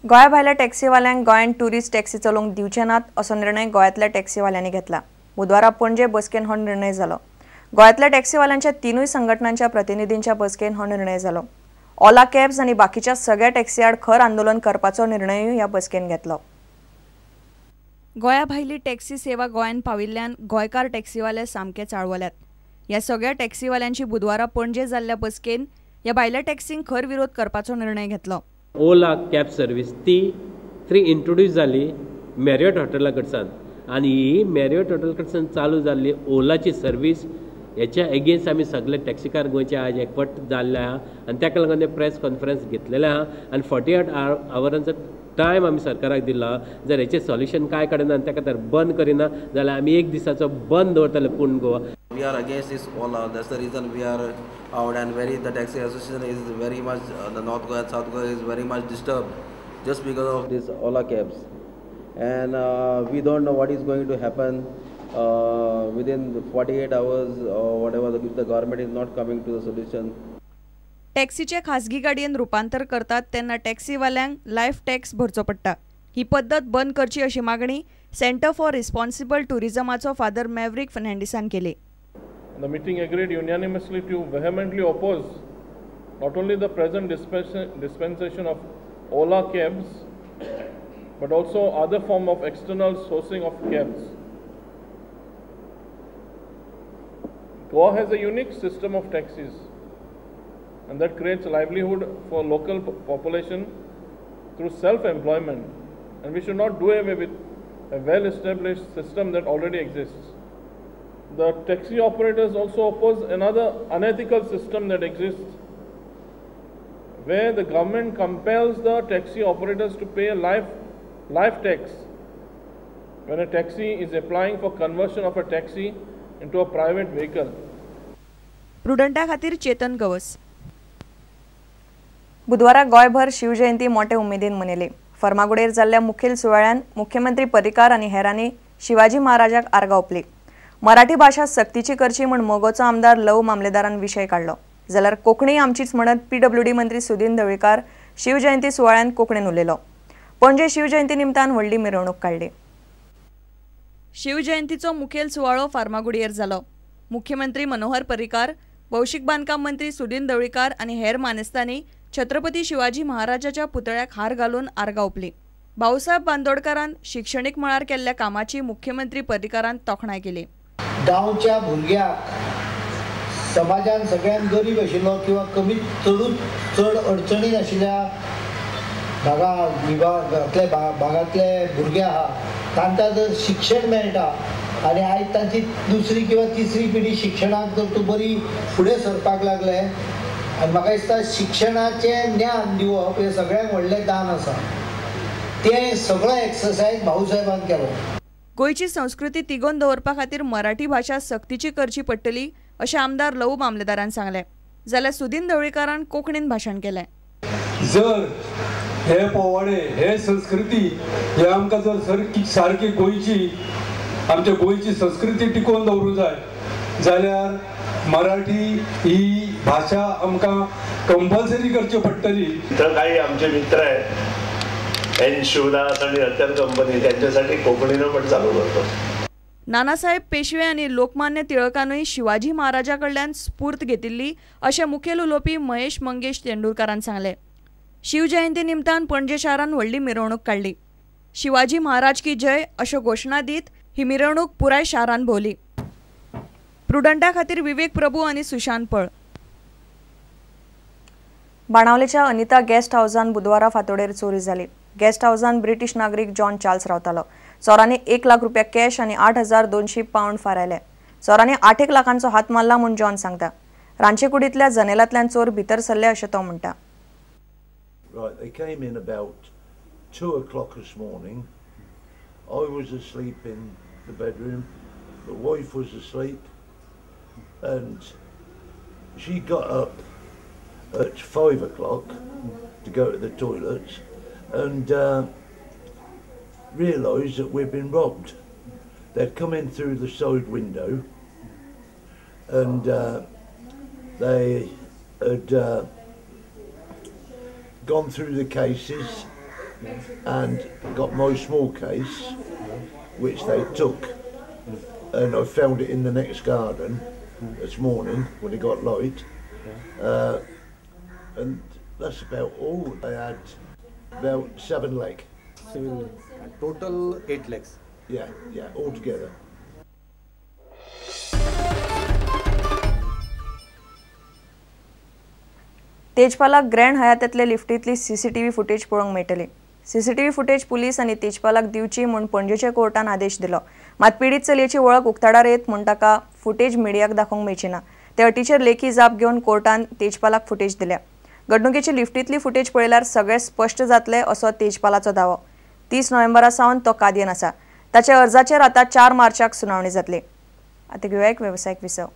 गोंया भायल्या टॅक्सीवाल्यांक गोंयांत टुरिस्ट टॅक्सी चलोवंक दिवचे नात असो निर्णय गोंयांतल्या टॅक्सीवाल्यांनी घेतला। बुधवारा पणजे बसकेन हो निर्णय जालो। गोंयांतल्या टॅक्सीवाल्यांच्या तिनूय संघटनांच्या प्रतिनिधींच्या बसकेन हो निर्णय जालो। ओला कॅब्स आनी बाकीच्या सगळ्या टॅक्सी आड खर आंदोलन करपाचो निर्णयूय ह्या बसकेन घेतलो। गोंया भायली टॅक्सी सेवा गोंयांत पाविल्ल्यान गोंयकार टॅक्सीवाले सामके चाळवल्यात। ह्या सगळ्या टॅक्सीवाल्यांची बुधवारा पणजे जाल्ल्या बसकेन ह्या भायल्या टॅक्सींक खर विरोध करपाचो निर्णय घेतलो। ओला कॅब सर्वीस ती थ्री इंट्रोड्यूस जाली मॅरियट हॉटेला कडसान आनी ही मॅरियट हॉटेल कडसान चालू जाल्ली ओलाची सर्वीस हेच्या एगेन्स्ट आमी सगळे टॅक्सीकार गोंयचे आज एकवट जाल्ले आहा आनी ताका लागून प्रेस कॉन्फरन्स घेतलेले आहा आनी 48 आवरांचो टायम आमी सरकाराक दिला। जर हेचें सोल्युशन काय काडना आनी ताका तर बंद करिना जाल्यार आमी एक दिसाचो बंद दवरतले पूर्ण Goa. We are against this Ola. That's the reason we are out and the taxi association is very much the North Goa and South Goa is very much disturbed just because of this Ola cabs, and we don't know what is going to happen within 48 hours or whatever if the government is not coming to the solution. टॅक्सीचे खासगी गाडयेन रुपांतर करतात तेन्ना टॅक्सीवाल्यांक life tax भरचो पडटा। ही पद्दत बंद करची अशी मागणी सेंटर फॉर रिस्पॉन्सिबल टुरिझमाचो फादर मॅवरिक फर्नांडिसान केली। The meeting agreed unanimously to vehemently oppose not only the present dispensation of Ola cabs, but also other form of external sourcing of cabs. Goa has a unique system of taxis, and that creates livelihood for local population through self-employment, and we should not do away with a well-established system that already exists. The taxi operators also oppose another unethical system that exists, where the government compels the taxi operators to pay a life tax when a taxi is applying for conversion of a taxi into a private vehicle. प्रुडंटा खातीर चेतन गवस। बुधवारा गोंयभर शिवजयंती मोठे उमेदीन मनयली। फर्मागुडयेर जाल्ल्या मुखेल सुवाळ्यान मुख्यमंत्री पर्रीकार आनी हेरांनी शिवाजी महाराजाक आर्गां ओंपली। मराठी भाषा सक्तीची करची म्हण मोगोचो आमदार लव मामलेदारान विशय काढलो जाल्यार कोंकणी आमचीच म्हणत PWD मंत्री सुदीन ढवळीकार शिवजयंती सुवाळ्यान कोंकणीन उलयलो। पणजे शिवजयंती निमतान व्हडली मिरवणूक काडली। शिवजयंतीचो मुखेल सुवाळो फार्मागुडयेर जालो। मुख्यमंत्री मनोहर पर्रीकार, भौशीक बांदकाम मंत्री सुदीन ढवळीकार आनी हेर मानेस्तांनी छत्रपती शिवाजी महाराजाच्या पुतळ्याक हार घालून आर्गां ओंपली। भाऊसाहेब बांदोडकरान शिक्षणीक मळार केल्ल्या कामाची मुख्यमंत्री पर्रीकारान तोखणाय केली। गांवच्या भुरग्याक समाजान सगळ्यात गरीब आशिल्लो किंवा कमीत चड अडचणीन आशिल्ल्या भागांतले भुरगे आहा तांकां जर शिक्षण मेळटा आनी आयज तांची दुसरी किंवा तिसरी पिढी शिक्षणाक जर तूं बरी फुडें सरपाक लागले आनी म्हाका दिसता शिक्षणाचें ज्ञान दिवप हें सगळ्यांत व्हडलें दान आसा। ते सगळो एक्सरसायज भाऊसाहेबान केलो। गोयची संस्कृती तिगोवन दवरपा खातीर मराठी भाषा सक्तीची करची पडटली अशें आमदार लव मामलेदारान सांगलें जाल्यार सुदीन ढवळीकारान कोंकणीन भाशण केलें। जर हे पोवाडे हे संस्कृती हे आमकां जर सारकी गोंयची आमच्या गोंयची संस्कृती टिकोवन दवरूंक जाय जाल्यार मराठी ही भाषा आमकां कंपल्सरी करची पडटली। तर काही आमचे मित्र आहेत एन शिवदास आणि रतन कंपनी त्यांच्यासाठी कोकणीनं पण चालू करतो। नानासाहेब पेशवे आनी लोकमान्य टिळकानूय शिवाजी महाराजा कडल्यान स्फूर्त घेतिल्ली अशें मुखेल उलोवपी महेश मंगेश तेंडुलकरान सांगलें। शिवजयंती निमतान पणजे शारान व्हडली मिरवणूक काडली। शिवाजी महाराज की जय अश्यो घोशणा दीत ही मिरवणूक पुराय शारान भोवली। प्रुडंटा खातीर विवेक प्रभू आनी सुशांत पळ। बाणावलेच्या अनिता गेस्ट हाऊसान बुधवारा फांतोडेर चोरी जाली। गेस्ट हाऊसान ब्रिटीश नागरीक जॉन चार्ल्स रावतालो। चोरांनी 1 लाख रुपया कॅश आनी 8,200 पाउंड फारायले। चोरांनी 8 लाखांचो हात मारला म्हूण जॉन सांगता। रांचे कुडींतल्या जनेलांतल्यान चोर भितर सरले अशें तो म्हणटा। Right, they came in about 2 o'clock this morning. I was asleep in the bedroom. The wife was asleep, and she got up at 5 o'clock to go to the toilets and realised that we'd been robbed. They'd come in through the side window and they had gone through the cases and got my small case, which they took, and I found it in the next garden this morning when it got light, and that's about all. I had about 7 legs. Total 8 legs. Yeah, all together. तेजपालाक grand हयातातले लिफ्टीतली CCTV footage पळोवंक मेळटली. CCTV footage police आनी तेजपालाक दिवची म्हूण पणजेच्या कोर्टान आदेश दिलो. मात पीडित चलयेची वळख उक्ताडार येत म्हूण ताका फुटेज मिडियाक दाखोवंक मेळची ना. ते अटीचेर लेखी जाप घेवन कोर्टान तेजपालाक फुटेज दिल्या. घडणुकेची लिफ्टीतली फुटेज पळयल्यार सगळे स्पश्ट जातले असो तेजपालाचो दावो. 30 नोव्हेंबरा सावन तो कादयेन आसा. ताच्या अर्जाचेर आतां 4 मार्चाक सुनावणी जातली. आता घेऊया एक व्यावसायिक विसव.